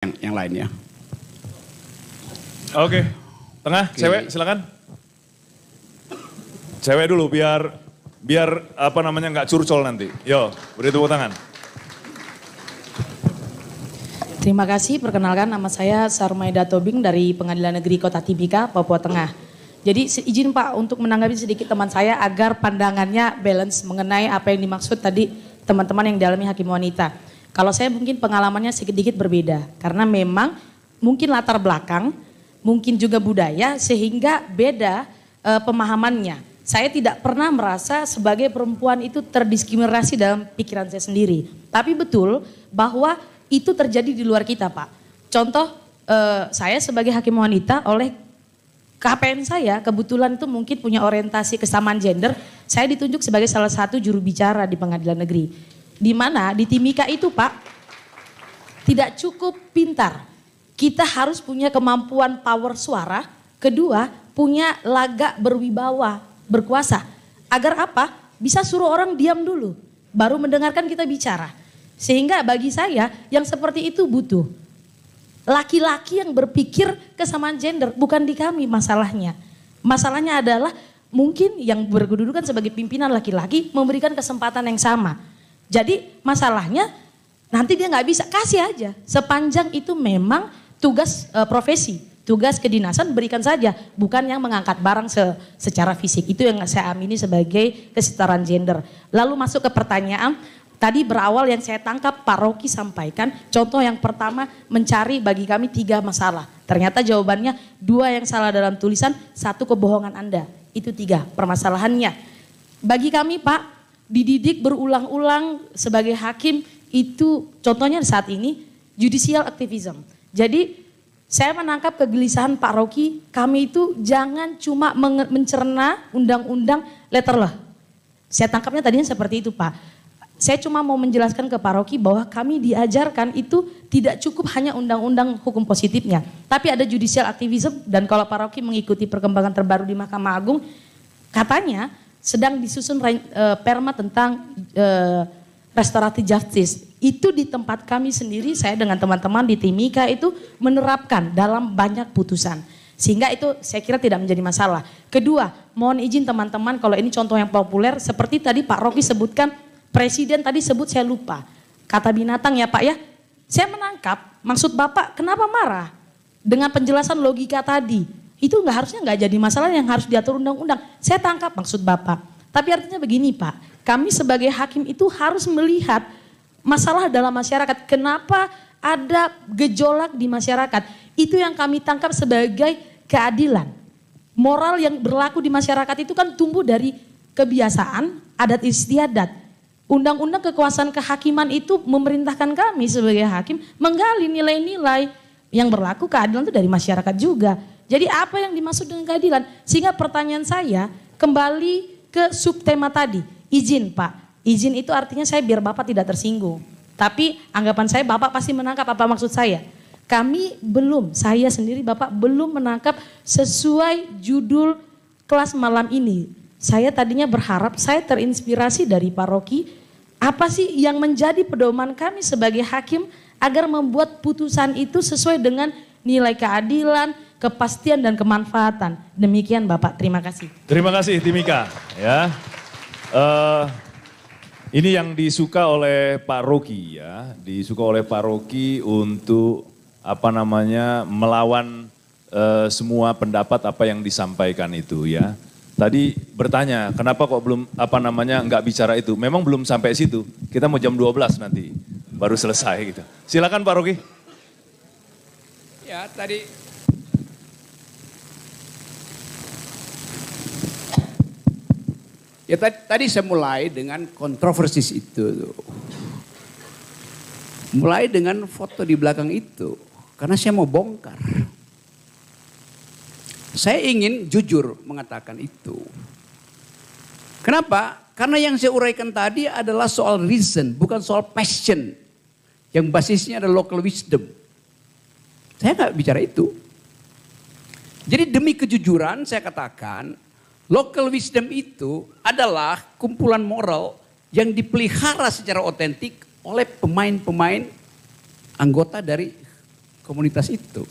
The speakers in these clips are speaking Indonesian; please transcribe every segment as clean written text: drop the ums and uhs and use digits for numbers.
yang lainnya. Oke, tengah, cewek silakan. Cewek dulu biar apa namanya nggak curcol nanti. Yo, beri tepuk tangan. Terima kasih, perkenalkan nama saya Sarmaida Tobing dari Pengadilan Negeri Kota Timika, Papua Tengah. Jadi izin Pak untuk menanggapi sedikit teman saya agar pandangannya balance mengenai apa yang dimaksud tadi teman-teman yang dialami hakim wanita. Kalau saya mungkin pengalamannya sedikit berbeda karena memang mungkin latar belakang, mungkin juga budaya sehingga beda pemahamannya. Saya tidak pernah merasa sebagai perempuan itu terdiskriminasi dalam pikiran saya sendiri. Tapi betul bahwa itu terjadi di luar kita Pak. Contoh saya sebagai hakim wanita oleh KPN saya kebetulan itu mungkin punya orientasi kesamaan gender. Saya ditunjuk sebagai salah satu juru bicara di pengadilan negeri. Di mana di Timika itu Pak tidak cukup pintar. Kita harus punya kemampuan power suara. Kedua punya lagak berwibawa, berkuasa. Agar apa? Bisa suruh orang diam dulu. Baru mendengarkan kita bicara. Sehingga bagi saya yang seperti itu butuh. Laki-laki yang berpikir kesamaan gender bukan di kami masalahnya. Masalahnya adalah mungkin yang berkedudukan sebagai pimpinan laki-laki memberikan kesempatan yang sama. Jadi masalahnya nanti dia nggak bisa, kasih aja. Sepanjang itu memang tugas profesi, tugas kedinasan berikan saja. Bukan yang mengangkat barang secara fisik. Itu yang saya amini sebagai kesetaraan gender. Lalu masuk ke pertanyaan. Tadi berawal yang saya tangkap Pak Rocky sampaikan, contoh yang pertama mencari bagi kami 3 masalah. Ternyata jawabannya 2 yang salah dalam tulisan, 1 kebohongan Anda. Itu 3 permasalahannya. Bagi kami Pak, dididik berulang-ulang sebagai hakim itu contohnya saat ini judicial activism. Jadi saya menangkap kegelisahan Pak Rocky, kami itu jangan cuma mencerna undang-undang letter law. Saya tangkapnya tadinya seperti itu Pak. Saya cuma mau menjelaskan ke Pak Rocky bahwa kami diajarkan itu tidak cukup hanya undang-undang hukum positifnya. Tapi ada judicial activism dan kalau Pak Rocky mengikuti perkembangan terbaru di Mahkamah Agung, katanya sedang disusun perma tentang restoratif justice. Itu di tempat kami sendiri, saya dengan teman-teman di Timika itu menerapkan dalam banyak putusan. Sehingga itu saya kira tidak menjadi masalah. Kedua, mohon izin teman-teman kalau ini contoh yang populer seperti tadi Pak Rocky sebutkan, Presiden tadi sebut saya lupa, kata binatang ya Pak ya. Saya menangkap maksud Bapak kenapa marah dengan penjelasan logika tadi. Itu harusnya nggak jadi masalah yang harus diatur undang-undang. Saya tangkap maksud Bapak. Tapi artinya begini Pak, kami sebagai hakim itu harus melihat masalah dalam masyarakat. Kenapa ada gejolak di masyarakat? Itu yang kami tangkap sebagai keadilan. Moral yang berlaku di masyarakat itu kan tumbuh dari kebiasaan, adat istiadat. Undang-undang kekuasaan kehakiman itu memerintahkan kami sebagai hakim menggali nilai-nilai yang berlaku keadilan itu dari masyarakat juga. Jadi apa yang dimaksud dengan keadilan? Sehingga pertanyaan saya kembali ke subtema tadi. Izin Pak, izin itu artinya saya biar Bapak tidak tersinggung. Tapi anggapan saya Bapak pasti menangkap apa maksud saya. Kami belum, saya sendiri Bapak belum menangkap sesuai judul kelas malam ini. Saya tadinya berharap, saya terinspirasi dari Pak Rocky. Apa sih yang menjadi pedoman kami sebagai hakim agar membuat putusan itu sesuai dengan nilai keadilan, kepastian dan kemanfaatan. Demikian Bapak, terima kasih. Terima kasih Timika. Ya, ini yang disuka oleh Pak Rocky ya, disuka oleh Pak Rocky untuk apa namanya melawan semua pendapat apa yang disampaikan itu ya. Tadi bertanya, kenapa kok belum nggak bicara itu? Memang belum sampai situ. Kita mau jam 12 nanti baru selesai gitu. Silakan Pak Rocky. Ya tadi saya mulai dengan kontroversi itu. Mulai dengan foto di belakang itu. Karena saya mau bongkar. Saya ingin jujur mengatakan itu. Kenapa? Karena yang saya uraikan tadi adalah soal reason, bukan soal passion. Yang basisnya adalah local wisdom. Saya nggak bicara itu. Jadi demi kejujuran saya katakan, local wisdom itu adalah kumpulan moral yang dipelihara secara otentik oleh pemain-pemain anggota dari komunitas itu.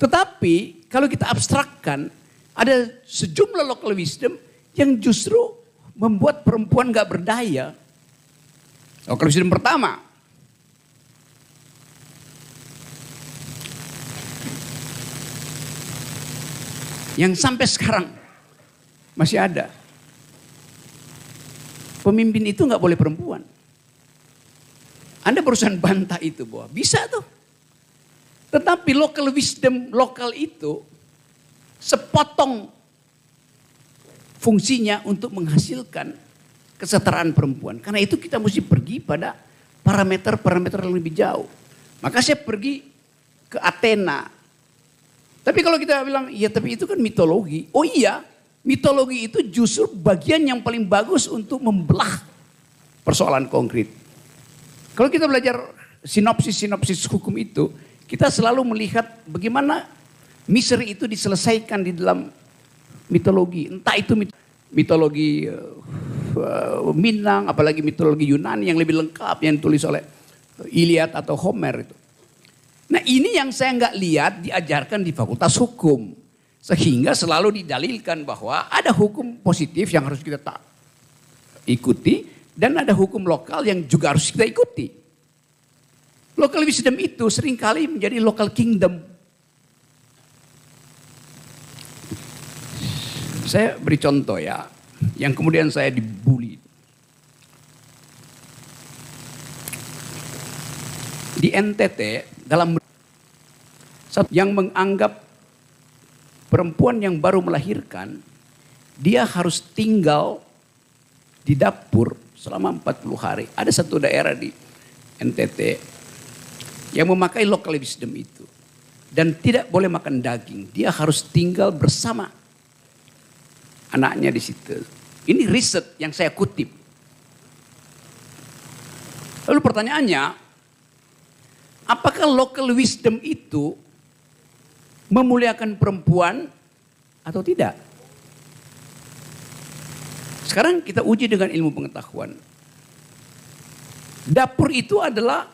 Tetapi kalau kita abstrakkan, ada sejumlah local wisdom yang justru membuat perempuan gak berdaya. Local wisdom pertama, yang sampai sekarang masih ada. Pemimpin itu gak boleh perempuan. Anda berusaha bantah itu bahwa bisa tuh. Tetapi local wisdom lokal itu sepotong fungsinya untuk menghasilkan kesetaraan perempuan. Karena itu kita mesti pergi pada parameter-parameter yang lebih jauh. Maka saya pergi ke Athena. Tapi kalau kita bilang, ya tapi itu kan mitologi. Oh iya, mitologi itu justru bagian yang paling bagus untuk membelah persoalan konkret. Kalau kita belajar sinopsis hukum itu, kita selalu melihat bagaimana misteri itu diselesaikan di dalam mitologi. Entah itu mitologi Minang, apalagi mitologi Yunani yang lebih lengkap yang ditulis oleh Iliad atau Homer itu. Nah ini yang saya nggak lihat diajarkan di Fakultas Hukum. Sehingga selalu didalilkan bahwa ada hukum positif yang harus kita ikuti. Dan ada hukum lokal yang juga harus kita ikuti. Local wisdom itu seringkali menjadi local kingdom. Saya beri contoh ya, yang kemudian saya dibully. Di NTT, dalam yang menganggap perempuan yang baru melahirkan, dia harus tinggal di dapur selama 40 hari. Ada satu daerah di NTT yang memakai local wisdom itu. Dan tidak boleh makan daging. Dia harus tinggal bersama anaknya di situ. Ini riset yang saya kutip. Lalu pertanyaannya, apakah local wisdom itu memuliakan perempuan atau tidak? Sekarang kita uji dengan ilmu pengetahuan. Dapur itu adalah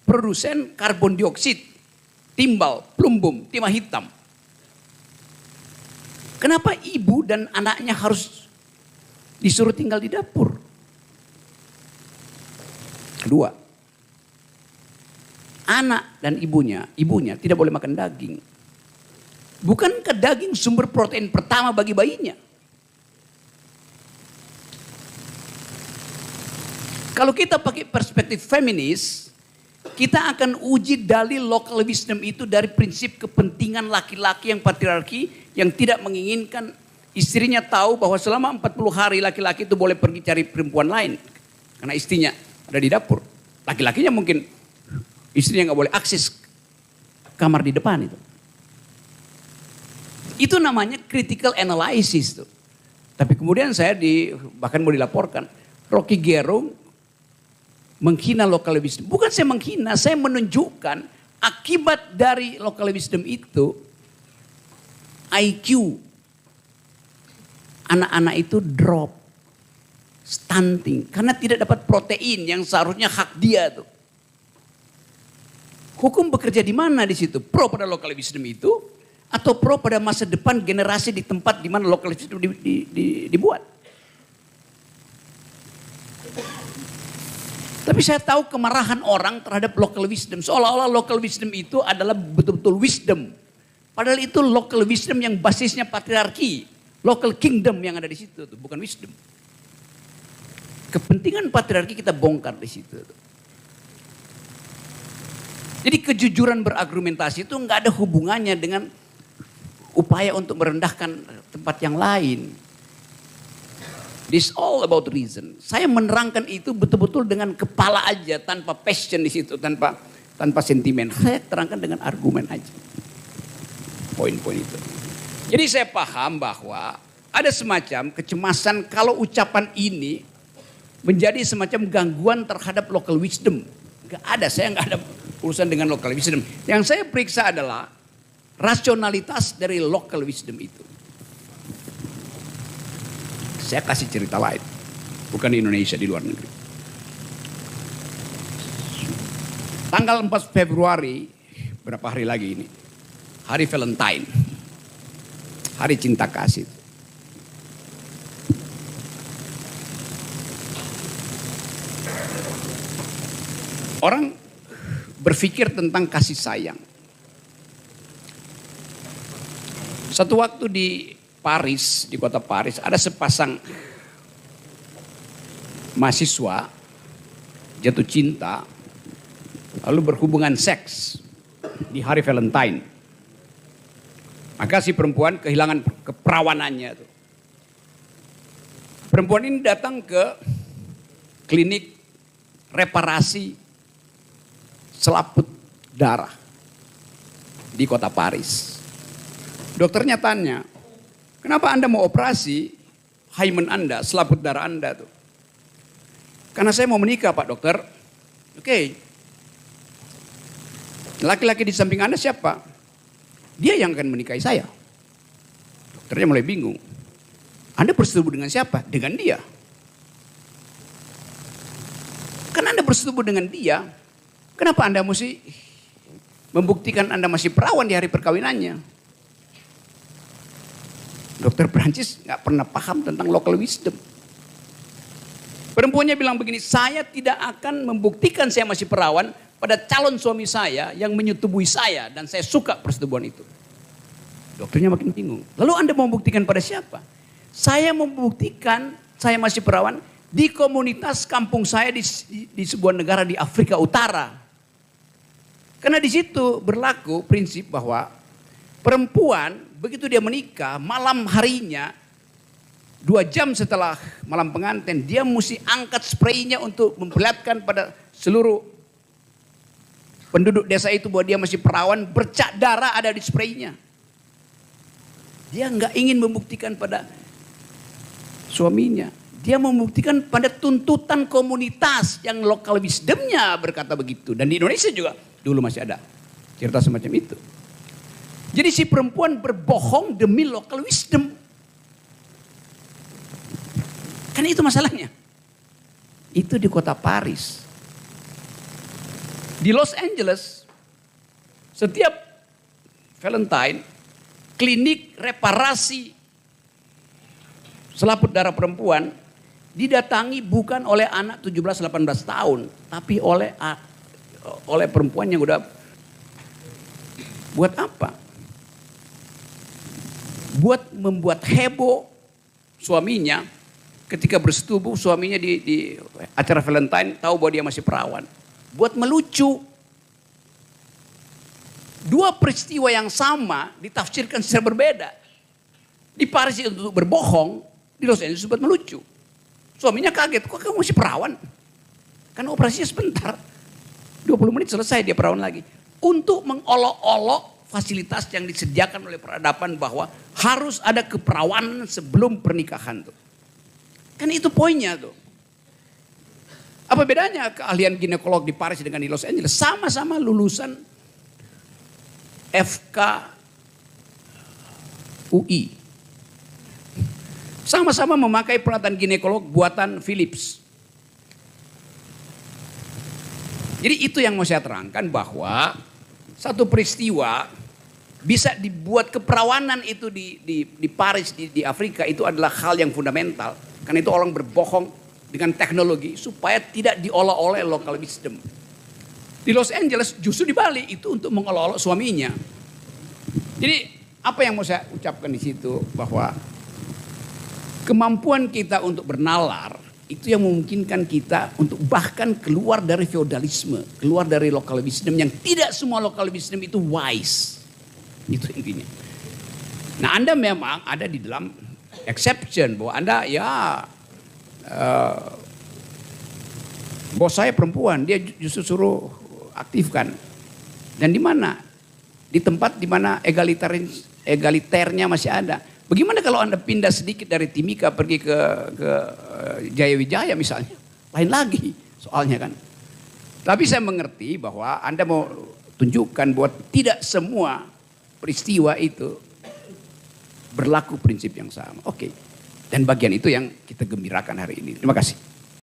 produsen karbon dioksida, timbal, plumbum, timah hitam. Kenapa ibu dan anaknya harus disuruh tinggal di dapur? Kedua, anak dan ibunya tidak boleh makan daging. Bukankah daging sumber protein pertama bagi bayinya? Kalau kita pakai perspektif feminis, kita akan uji dalil local wisdom itu dari prinsip kepentingan laki-laki yang patriarki yang tidak menginginkan istrinya tahu bahwa selama 40 hari laki-laki itu boleh pergi cari perempuan lain. Karena istrinya ada di dapur. Laki-lakinya mungkin istrinya nggak boleh akses kamar di depan itu. Itu namanya critical analysis tuh. Tapi kemudian saya bahkan mau dilaporkan, Rocky Gerung menghina local wisdom. Bukan saya menghina, saya menunjukkan akibat dari local wisdom itu IQ anak-anak itu drop, stunting karena tidak dapat protein yang seharusnya hak dia tuh. Hukum bekerja di mana di situ? Pro pada local wisdom itu atau pro pada masa depan generasi di tempat di mana local wisdom dibuat? Tapi saya tahu kemarahan orang terhadap local wisdom. Seolah-olah local wisdom itu adalah betul-betul wisdom. Padahal itu local wisdom yang basisnya patriarki. Local kingdom yang ada di situ. Bukan wisdom. Kepentingan patriarki kita bongkar di situ. Jadi kejujuran berargumentasi itu nggak ada hubungannya dengan upaya untuk merendahkan tempat yang lain. This all about reason. Saya menerangkan itu betul-betul dengan kepala aja, tanpa passion di situ, tanpa sentimen. Saya terangkan dengan argumen aja. Poin-poin itu. Jadi saya paham bahwa ada semacam kecemasan kalau ucapan ini menjadi semacam gangguan terhadap local wisdom. Gak ada, saya nggak ada urusan dengan local wisdom. Yang saya periksa adalah rasionalitas dari local wisdom itu. Saya kasih cerita lain. Bukan di Indonesia, di luar negeri. Tanggal 4 Februari berapa hari lagi ini. Hari Valentine. Hari cinta kasih. Orang berpikir tentang kasih sayang. Satu waktu di Paris, di kota Paris, ada sepasang mahasiswa jatuh cinta, lalu berhubungan seks di hari Valentine. Maka si perempuan kehilangan keperawanannya. Perempuan ini datang ke klinik reparasi selaput darah di kota Paris. Dokternya tanya, kenapa Anda mau operasi hymen Anda, selaput darah Anda tuh? Karena saya mau menikah Pak Dokter. Oke. Laki-laki di samping Anda siapa? Dia yang akan menikahi saya. Dokternya mulai bingung. Anda bersetubuh dengan siapa? Dengan dia. Karena Anda bersetubuh dengan dia, kenapa Anda mesti membuktikan Anda masih perawan di hari perkawinannya? Dokter Prancis nggak pernah paham tentang local wisdom. Perempuannya bilang begini, saya tidak akan membuktikan saya masih perawan pada calon suami saya yang menyetubuhi saya dan saya suka persetubuhan itu. Dokternya makin bingung. Lalu Anda mau membuktikan pada siapa? Saya membuktikan saya masih perawan di komunitas kampung saya di sebuah negara di Afrika Utara. Karena di situ berlaku prinsip bahwa perempuan begitu dia menikah malam harinya 2 jam setelah malam pengantin dia mesti angkat spraynya untuk memperlihatkan pada seluruh penduduk desa itu bahwa dia masih perawan, bercak darah ada di spraynya. Dia nggak ingin membuktikan pada suaminya. Dia membuktikan pada tuntutan komunitas yang lokal wisdomnya berkata begitu. Dan di Indonesia juga dulu masih ada cerita semacam itu. Jadi si perempuan berbohong demi local wisdom. Kan itu masalahnya. Itu di kota Paris. Di Los Angeles, setiap Valentine, klinik reparasi selaput darah perempuan didatangi bukan oleh anak 17-18 tahun, tapi oleh perempuan yang udah buat apa? Buat membuat heboh suaminya ketika bersetubuh, suaminya di acara Valentine tahu bahwa dia masih perawan. Buat melucu. 2 peristiwa yang sama ditafsirkan secara berbeda. Di Paris untuk berbohong, di Los Angeles buat melucu. Suaminya kaget, kok kamu masih perawan? Karena operasinya sebentar. 20 menit selesai dia perawan lagi. Untuk mengolok-olok fasilitas yang disediakan oleh peradaban bahwa harus ada keperawanan sebelum pernikahan tuh. Kan itu poinnya tuh. Apa bedanya keahlian ginekolog di Paris dengan di Los Angeles? Sama-sama lulusan FK UI. Sama-sama memakai peralatan ginekolog buatan Philips. Jadi itu yang mau saya terangkan bahwa satu peristiwa bisa dibuat keperawanan itu di Paris, di Afrika itu adalah hal yang fundamental. Karena itu orang berbohong dengan teknologi supaya tidak diolah-olah local wisdom. Di Los Angeles justru dibalik itu untuk mengolok-olok suaminya. Jadi apa yang mau saya ucapkan di situ bahwa kemampuan kita untuk bernalar itu yang memungkinkan kita untuk bahkan keluar dari feodalisme, keluar dari local wisdom yang tidak semua local wisdom itu wise. Itu intinya. Nah Anda memang ada di dalam exception bahwa Anda ya bos saya perempuan, dia justru suruh aktifkan. Dan di mana? Di tempat di mana egaliternya masih ada. Bagaimana kalau Anda pindah sedikit dari Timika pergi ke Jayawijaya misalnya? Lain lagi soalnya kan. Tapi saya mengerti bahwa Anda mau tunjukkan bahwa tidak semua peristiwa itu berlaku prinsip yang sama. Oke. Dan bagian itu yang kita gembirakan hari ini. Terima kasih.